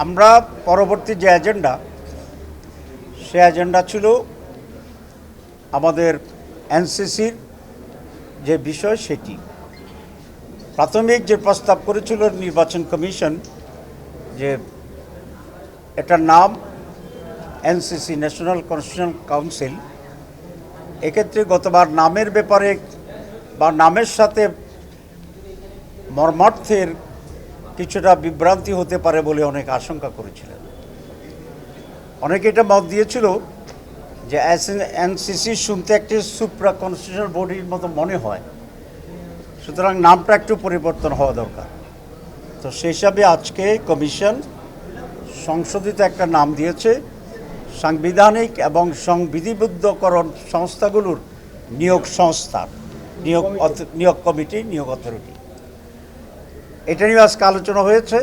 আমরা পরবর্তী যে এজেন্ডা, সে এজেন্ডা ছিল আমাদের এনসিসির যে বিষয় সেটি। প্রাথমিক যে প্রস্তাব করেছিল নির্বাচন কমিশন যে এটার নাম এনসিসি, ন্যাশনাল কনস্টিটিউশনাল কাউন্সিল, এক্ষেত্রে গতবার নামের ব্যাপারে বা নামের সাথে মর্মার্থের কিছুটা বিভ্রান্তি হতে পারে বলে অনেক আশঙ্কা করেছিলেন। অনেকে এটা মত দিয়েছিল যে এনসিসি শুনতে একটি সুপ্রা কনস্টিটিউশনাল বডির মতো মনে হয়, সুতরাং নামটা একটু পরিবর্তন হওয়া দরকার। তো সেই হিসাবে আজকে কমিশন সংশোধিত একটা নাম দিয়েছে, সাংবিধানিক এবং সংবিধিবদ্ধকরণ সংস্থাগুলোর নিয়োগ সংস্থা, নিয়োগ কমিটি, নিয়োগ অথরিটি। এটা নিয়ে আজকে আলোচনা হয়েছে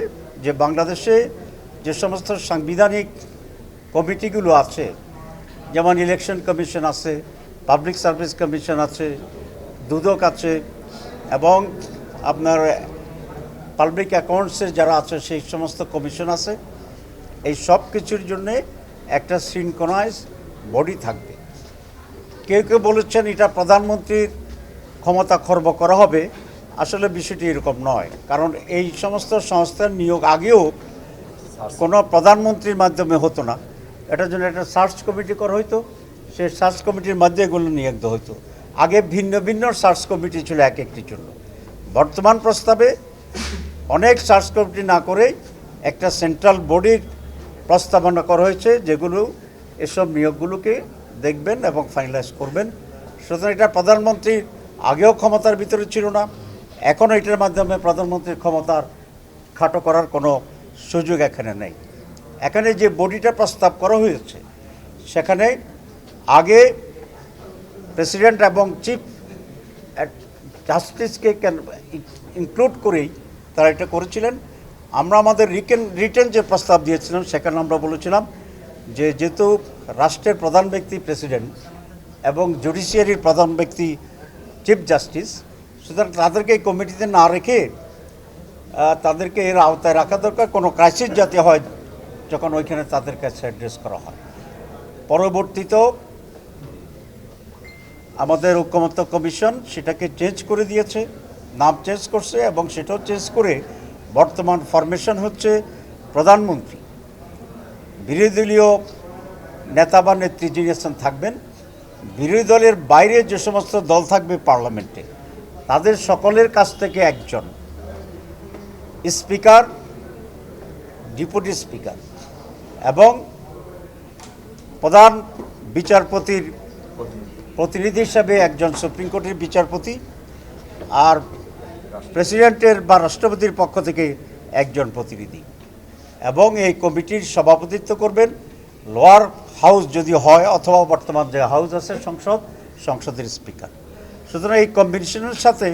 যে বাংলাদেশে যে সমস্ত সাংবিধানিক কমিটিগুলো আছে, যেমন ইলেকশন কমিশন আছে, পাবলিক সার্ভিস কমিশন আছে, দুদক আছে, এবং আপনার পাবলিক অ্যাকাউন্টসের যারা আছে সেই সমস্ত কমিশন আছে, এই সব কিছুর জন্যে একটা সিনক্রোনাইজ বডি থাকবে। কেউ কেউ বলেছেন এটা প্রধানমন্ত্রীর ক্ষমতা খর্ব করা হবে। আসলে বিষয়টি এরকম নয়, কারণ এই সমস্ত সংস্থার নিয়োগ আগেও কোনো প্রধানমন্ত্রীর মাধ্যমে হতো না। এটার জন্য একটা সার্চ কমিটি করা হইতো, সেই সার্চ কমিটির মধ্যে এগুলো নিয়োগ দেওয়া হতো। আগে ভিন্ন ভিন্ন সার্চ কমিটি ছিল এক একটির জন্য। বর্তমান প্রস্তাবে অনেক সার্চ কমিটি না করে একটা সেন্ট্রাল বডির প্রস্তাবনা করা হয়েছে, যেগুলো এসব নিয়োগগুলোকে দেখবেন এবং ফাইনালাইজ করবেন। সুতরাং এটা প্রধানমন্ত্রীর আগেও ক্ষমতার ভিতরে ছিল না, এখনও এটার মাধ্যমে প্রধানমন্ত্রীর ক্ষমতার খাটো করার কোনো সুযোগ এখানে নেই। এখানে যে বডিটা প্রস্তাব করা হয়েছে সেখানে আগে প্রেসিডেন্ট এবং চিফ জাস্টিসকে ইনক্লুড করেই তারা এটা করেছিলেন। আমরা আমাদের রিটেন যে প্রস্তাব দিয়েছিলাম সেখানে আমরা বলেছিলাম যে যেহেতু রাষ্ট্রের প্রধান ব্যক্তি প্রেসিডেন্ট এবং জুডিশিয়ারির প্রধান ব্যক্তি চিফ জাস্টিস, সুতরাং তাদেরকে এই কমিটিতে না রেখে তাদেরকে এর আওতায় রাখা দরকার। কোনো ক্রাইসিস যাতে হয় যখন ওইখানে তাদের কাছে অ্যাড্রেস করা হয়। পরবর্তীতেও আমাদের ঐকমত্য কমিশন সেটাকে চেঞ্জ করে দিয়েছে, নাম চেঞ্জ করছে, এবং সেটাও চেঞ্জ করে বর্তমান ফরমেশন হচ্ছে প্রধানমন্ত্রী, বিরোধী দলীয় নেতা বা নেত্রী যিনি আছেন থাকবেন, বিরোধী দলের বাইরে যে সমস্ত দল থাকবে পার্লামেন্টে তাদের সকলের কাছ থেকে একজন, স্পিকার, ডেপুটি স্পিকার এবং প্রধান বিচারপতির প্রতিনিধি হিসাবে একজন সুপ্রিম কোর্টের বিচারপতি, আর প্রেসিডেন্টের বা রাষ্ট্রপতির পক্ষ থেকে একজন প্রতিনিধি, এবং এই কমিটির সভাপতিত্ব করবেন লোয়ার হাউস যদি হয়, অথবা বর্তমান যে হাউস আছে সংসদের স্পিকার। সুতরাং এই কম্বিনেশনের সাথে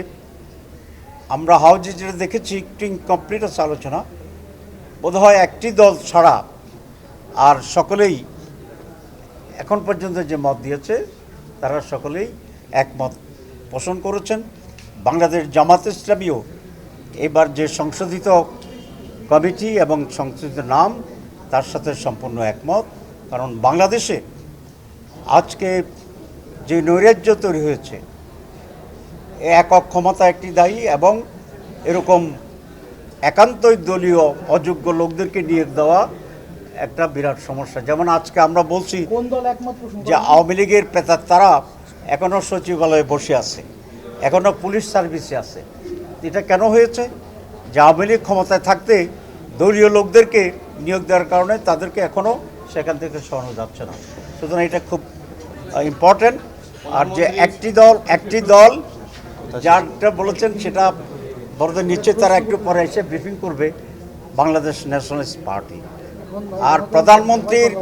আমরা হাউজে যেটা দেখেছি একটু ইনকমপ্লিট আছে আলোচনা, বোধহয় একটি দল ছাড়া আর সকলেই এখন পর্যন্ত যে মত দিয়েছে তারা সকলেই একমত পোষণ করেছেন। বাংলাদেশ জামাত ইসলামীও এবার যে সংশোধিত কমিটি এবং সংশোধিত নাম তার সাথে সম্পূর্ণ একমত। কারণ বাংলাদেশে আজকে যে নৈরাজ্য তৈরি হয়েছে, একক ক্ষমতা একটি দায়ী, এবং এরকম একান্তই দলীয় অযোগ্য লোকদেরকে নিয়োগ দেওয়া একটা বিরাট সমস্যা। যেমন আজকে আমরা বলছি যে আওয়ামী লীগের প্রেতাত্মারা এখনও সচিবালয়ে বসে আছে, এখনও পুলিশ সার্ভিসে আছে। এটা কেন হয়েছে? যে আওয়ামী লীগ ক্ষমতায় থাকতে দলীয় লোকদেরকে নিয়োগ দেওয়ার কারণে তাদেরকে এখনও সেখান থেকে সরানো যাচ্ছে না। সুতরাং এটা খুব ইম্পর্ট্যান্ট। আর যে একটি দল যারটা বলেছেন সেটা বড়দের নিশ্চয় তারা একটু পরে এসে ব্রিফিং করবে, বাংলাদেশ ন্যাশনালিস্ট পার্টি। আর প্রধানমন্ত্রীর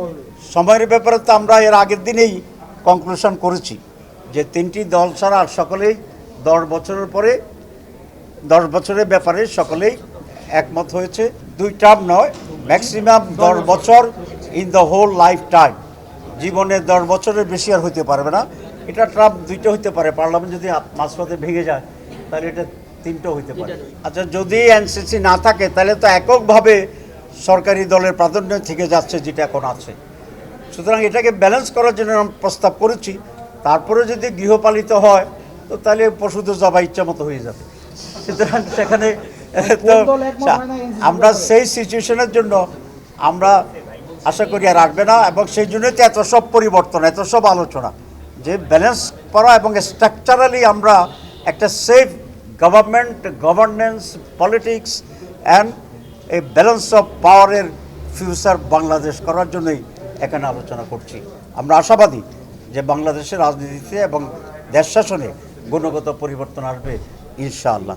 সময়ের ব্যাপারে তো আমরা এর আগের দিনেই কনক্লুশন করেছি যে তিনটি দল ছাড়া আর সকলেই 10 বছরের পরে 10 বছরের ব্যাপারে সকলেই একমত হয়েছে। 2 টার্ম নয়, ম্যাক্সিমাম 10 বছর in the whole life time. জীবনে 10 বছরের বেশি আর হতে পারবে না। এটা টার্ম 2টা হতে পারে, পার্লামেন্ট যদি মাঝপথে ভেঙে যায় তাহলে এটা 3টা হতে পারে। আচ্ছা, যদি এনসিসি না থাকে তাহলে তো এককভাবে সরকারি দলের প্রাধান্য থেকে যাচ্ছে যেটা এখন আছে। সুতরাং এটাকে ব্যালেন্স করার জন্য আমরা প্রস্তাব করেছি। তারপরে যদি গৃহপালিত হয় তো তাহলে পশুদের জবাই ইচ্ছা মতো হয়ে যাবে। সুতরাং সেখানে তো আমরা সেই সিচুয়েশনের জন্য আমরা আশা করি আর রাখবে না, এবং সেই জন্যই তো এত সব পরিবর্তন, এত সব আলোচনা যে ব্যালেন্স করা এবং স্ট্রাকচারালি আমরা একটা সেফ গভর্নেন্স, পলিটিক্স অ্যান্ড এই ব্যালেন্স অফ পাওয়ারের ফিউচার বাংলাদেশ করার জন্যই এখানে আলোচনা করছি। আমরা আশাবাদী যে বাংলাদেশের রাজনীতিতে এবং দেশ শাসনে গুণগত পরিবর্তন আসবে ইনশাআল্লাহ।